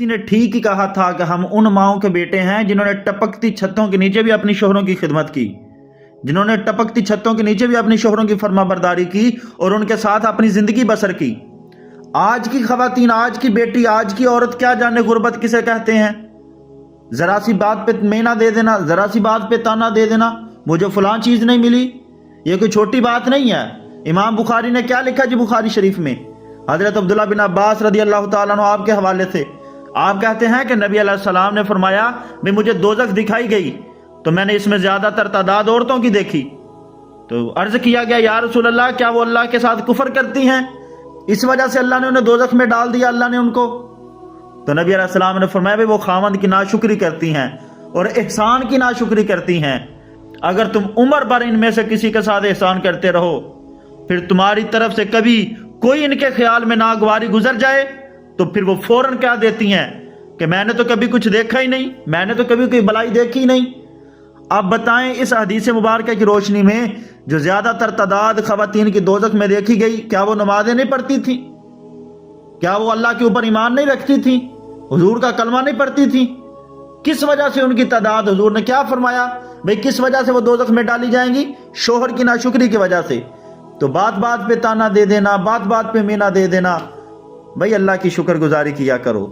किसी ने ठीक ही कहा था कि हम उन माओं के बेटे हैं जिन्होंने टपकती छतों के नीचे भी अपनी शोहरों की खिदमत की, जिन्होंने टपकती छतों के नीचे भी अपनी शोहरों की फरमाबरदारी की और उनके साथ अपनी जिंदगी बसर की। आज की खवातीन, आज की बेटी, आज की औरत क्या जाने गुर्बत किसे कहते हैं। जरा सी बात पे मेना दे देना, जरा सी बात पे ताना दे देना, मुझे फलां चीज नहीं मिली, ये कोई छोटी बात नहीं है। इमाम बुखारी ने क्या लिखा जी बुखारी शरीफ में, हजरत अब्दुल्ला बिन अब्बास रदी अल्लाह तआला अन्हु आपके हवाले से आप कहते हैं कि नबी अलैहिस्सलाम ने फरमाया भी मुझे दोजख दिखाई गई तो मैंने इसमें ज्यादातर तादाद औरतों की देखी। तो अर्ज किया गया या रसूल अल्लाह, क्या वो अल्लाह के साथ कुफर करती हैं, इस वजह से अल्लाह ने उन्हें दोजख में डाल दिया अल्लाह ने उनको? तो नबी अलैहिस्सलाम ने फरमाया भी वो खामद की नाशुक्री करती हैं और एहसान की नाशुक्री करती हैं। अगर तुम उम्र भर इनमें से किसी के साथ एहसान करते रहो, फिर तुम्हारी तरफ से कभी कोई इनके ख्याल में नागवारी गुजर जाए तो फिर वो फौरन क्या देती हैं कि मैंने तो कभी कुछ देखा ही नहीं, मैंने तो कभी कोई भलाई देखी नहीं। आप बताएं इस हदीस मुबारक की रोशनी में जो ज्यादातर तादाद खवातीन की दोजख में देखी गई, क्या वो नमाजें नहीं पढ़ती थी? क्या वो अल्लाह के ऊपर ईमान नहीं रखती थी? हुजूर का कलमा नहीं पढ़ती थी? किस वजह से उनकी तादाद, हुजूर ने क्या फरमाया भाई किस वजह से वो दोजख में डाली जाएंगी? शोहर की नाशुक्री की वजह से। तो बात बात पे ताना दे देना, बात बात पे मीना दे देना, भाई अल्लाह की शुक्रगुजारी किया करो।